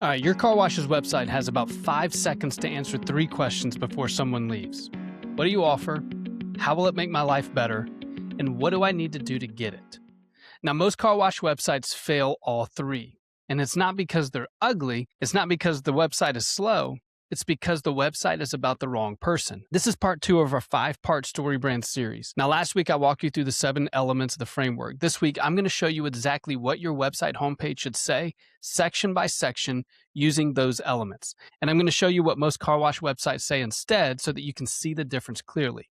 All right, your car wash's website has about 5 seconds to answer 3 questions before someone leaves. What do you offer? How will it make my life better? And what do I need to do to get it? Now, most car wash websites fail all three. And it's not because they're ugly. It's not because the website is slow. It's because the website is about the wrong person. This is part 2 of our 5-part StoryBrand series. Now, last week I walked you through the 7 elements of the framework. This week, I'm going to show you exactly what your website homepage should say, section by section, using those elements. And I'm going to show you what most car wash websites say instead so that you can see the difference clearly.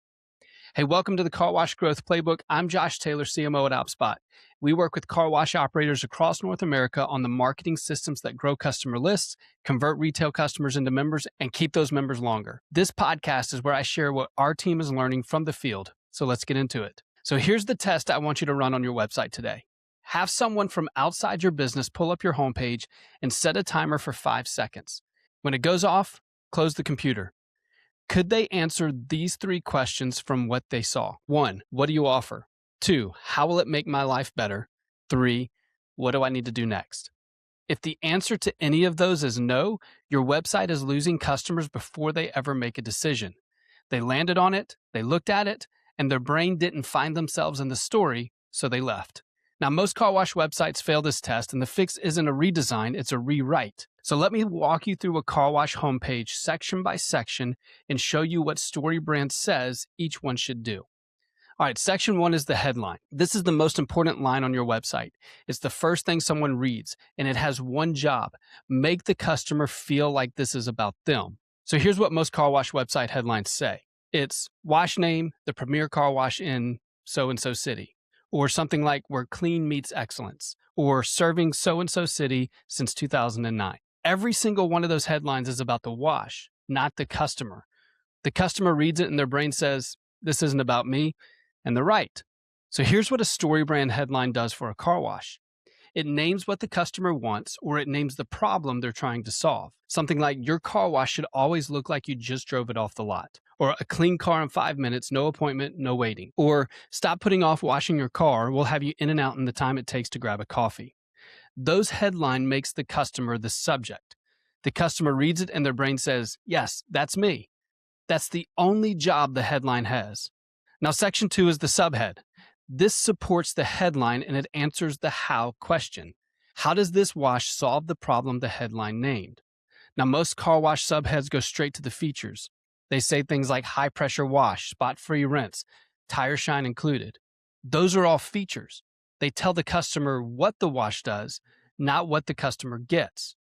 Hey, welcome to the Car Wash Growth Playbook. I'm Josh Taylor, CMO at OptSpot. We work with car wash operators across North America on the marketing systems that grow customer lists, convert retail customers into members, and keep those members longer. This podcast is where I share what our team is learning from the field. So let's get into it. So here's the test I want you to run on your website today. Have someone from outside your business pull up your homepage and set a timer for 5 seconds. When it goes off, close the computer. Could they answer these 3 questions from what they saw? 1, what do you offer? 2, how will it make my life better? 3, what do I need to do next? If the answer to any of those is no, your website is losing customers before they ever make a decision. They landed on it, they looked at it, and their brain didn't find themselves in the story, so they left. Now, most car wash websites fail this test, and the fix isn't a redesign, it's a rewrite. So let me walk you through a car wash homepage section by section and show you what StoryBrand says each one should do. All right, section 1 is the headline. This is the most important line on your website. It's the first thing someone reads, and it has one job: make the customer feel like this is about them. So here's what most car wash website headlines say. It's wash name, the premier car wash in so-and-so city. Or something like where clean meets excellence, or serving so-and-so city since 2009. Every single one of those headlines is about the wash, not the customer. The customer reads it and their brain says, this isn't about me, and they're right. So here's what a StoryBrand headline does for a car wash. It names what the customer wants, or it names the problem they're trying to solve. Something like, your car wash should always look like you just drove it off the lot. Or a clean car in 5 minutes, no appointment, no waiting. Or stop putting off washing your car, we'll have you in and out in the time it takes to grab a coffee. Those headline makes the customer the subject. The customer reads it and their brain says, yes, that's me. That's the only job the headline has. Now, section 2 is the subhead. This supports the headline and it answers the how question. How does this wash solve the problem the headline named? Now, most car wash subheads go straight to the features. They say things like high pressure wash, spot-free rinse, tire shine included. Those are all features. They tell the customer what the wash does, not what the customer gets.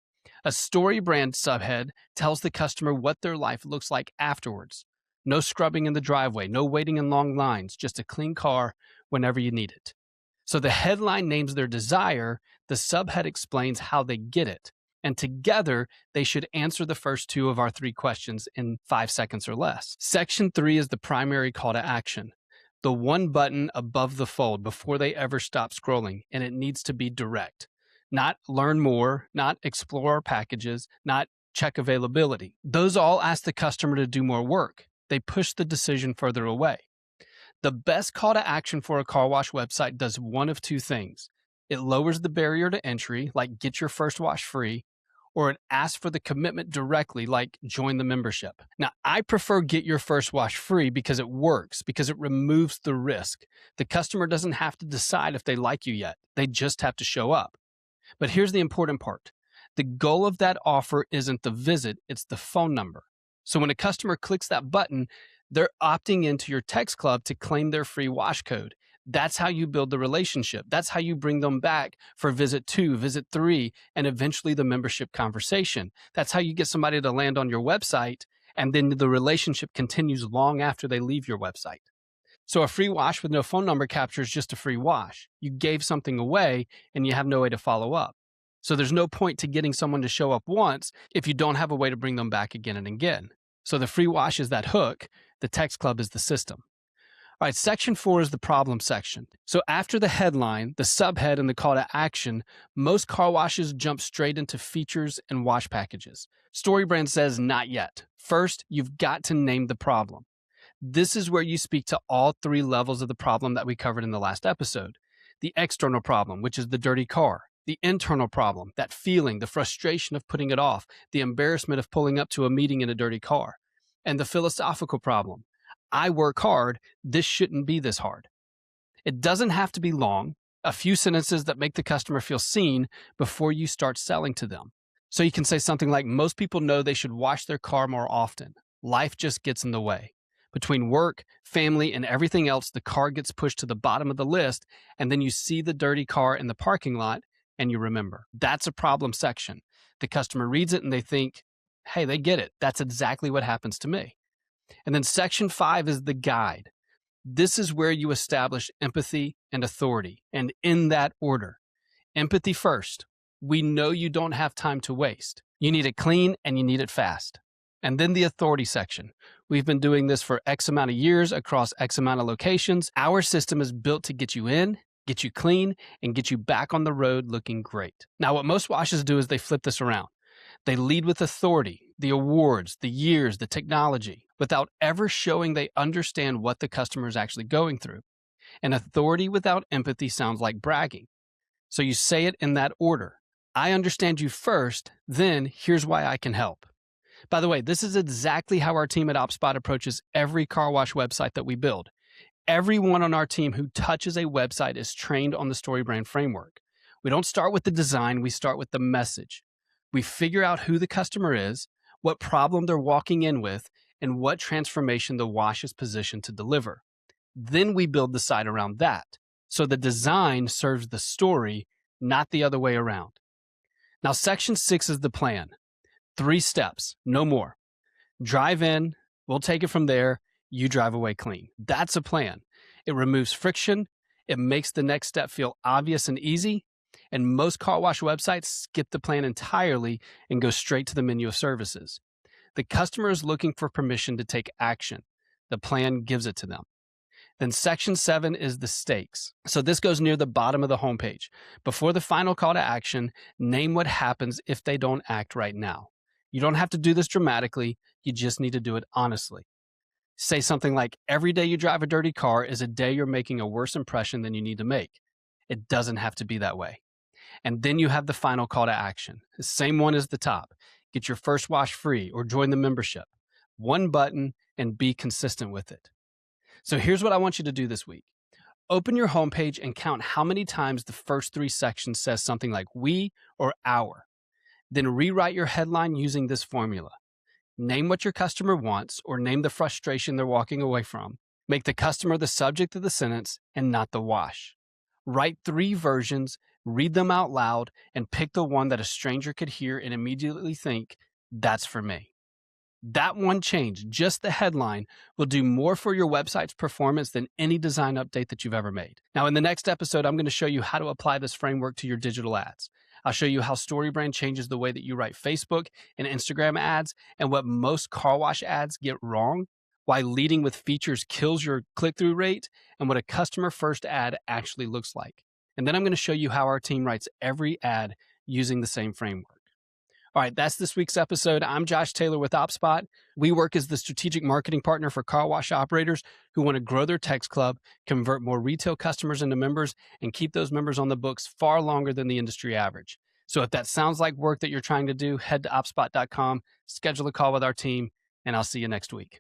A StoryBrand subhead tells the customer what their life looks like afterwards. No scrubbing in the driveway, no waiting in long lines, just a clean car whenever you need it. So the headline names their desire, the subhead explains how they get it. And together, they should answer the first 2 of our 3 questions in 5 seconds or less. Section 3 is the primary call to action. The one button above the fold before they ever stop scrolling, and it needs to be direct. Not learn more, not explore packages, not check availability. Those all ask the customer to do more work. They push the decision further away. The best call to action for a car wash website does one of 2 things. It lowers the barrier to entry, like get your first wash free, or it asks for the commitment directly, like join the membership. Now, I prefer get your first wash free because it works, because it removes the risk. The customer doesn't have to decide if they like you yet. They just have to show up. But here's the important part. The goal of that offer isn't the visit, it's the phone number. So when a customer clicks that button, they're opting into your text club to claim their free wash code. That's how you build the relationship. That's how you bring them back for visit 2, visit 3, and eventually the membership conversation. That's how you get somebody to land on your website, and then the relationship continues long after they leave your website. So a free wash with no phone number captures just a free wash. You gave something away, and you have no way to follow up. So there's no point to getting someone to show up once if you don't have a way to bring them back again and again. So the free wash is that hook. The text club is the system. All right, section 4 is the problem section. So after the headline, the subhead, and the call to action, most car washes jump straight into features and wash packages. StoryBrand says not yet. First, you've got to name the problem. This is where you speak to all 3 levels of the problem that we covered in the last episode. The external problem, which is the dirty car. The internal problem, that feeling, the frustration of putting it off, the embarrassment of pulling up to a meeting in a dirty car. And the philosophical problem, I work hard, this shouldn't be this hard. It doesn't have to be long, a few sentences that make the customer feel seen before you start selling to them. So you can say something like, most people know they should wash their car more often. Life just gets in the way. Between work, family, and everything else, the car gets pushed to the bottom of the list, and then you see the dirty car in the parking lot, and you remember. That's a problem section. The customer reads it and they think, hey, they get it. That's exactly what happens to me. And then section 5 is the guide. This is where you establish empathy and authority, and in that order. Empathy first. We know you don't have time to waste. You need it clean and you need it fast. And then the authority section. We've been doing this for X amount of years across X amount of locations. Our system is built to get you in, get you clean, and get you back on the road looking great. Now, what most washes do is they flip this around. They lead with authority, the awards, the years, the technology, without ever showing they understand what the customer is actually going through. And authority without empathy sounds like bragging. So you say it in that order. I understand you first, then here's why I can help. By the way, this is exactly how our team at OptSpot approaches every car wash website that we build. Everyone on our team who touches a website is trained on the StoryBrand framework. We don't start with the design, we start with the message. We figure out who the customer is, what problem they're walking in with, and what transformation the wash is positioned to deliver. Then we build the site around that. So the design serves the story, not the other way around. Now, section 6 is the plan. 3 steps, no more. Drive in, we'll take it from there, you drive away clean. That's a plan. It removes friction, it makes the next step feel obvious and easy, and most car wash websites skip the plan entirely and go straight to the menu of services. The customer is looking for permission to take action. The plan gives it to them. Then section 7 is the stakes. So this goes near the bottom of the homepage. Before the final call to action, name what happens if they don't act right now. You don't have to do this dramatically, you just need to do it honestly. Say something like, every day you drive a dirty car is a day you're making a worse impression than you need to make. It doesn't have to be that way. And then you have the final call to action. The same one as the top. Get your first wash free or join the membership. One button and be consistent with it. So here's what I want you to do this week. Open your homepage and count how many times the first 3 sections says something like we or our. Then rewrite your headline using this formula. Name what your customer wants or name the frustration they're walking away from. Make the customer the subject of the sentence and not the wash. Write 3 versions, read them out loud, and pick the one that a stranger could hear and immediately think, that's for me. That one change, just the headline, will do more for your website's performance than any design update that you've ever made. Now, in the next episode, I'm going to show you how to apply this framework to your digital ads. I'll show you how StoryBrand changes the way that you write Facebook and Instagram ads and what most car wash ads get wrong, why leading with features kills your click-through rate, and what a customer-first ad actually looks like. And then I'm going to show you how our team writes every ad using the same framework. All right, that's this week's episode. I'm Josh Taylor with OptSpot. We work as the strategic marketing partner for car wash operators who want to grow their Text Club, convert more retail customers into members, and keep those members on the books far longer than the industry average. So if that sounds like work that you're trying to do, head to OptSpot.com, schedule a call with our team, and I'll see you next week.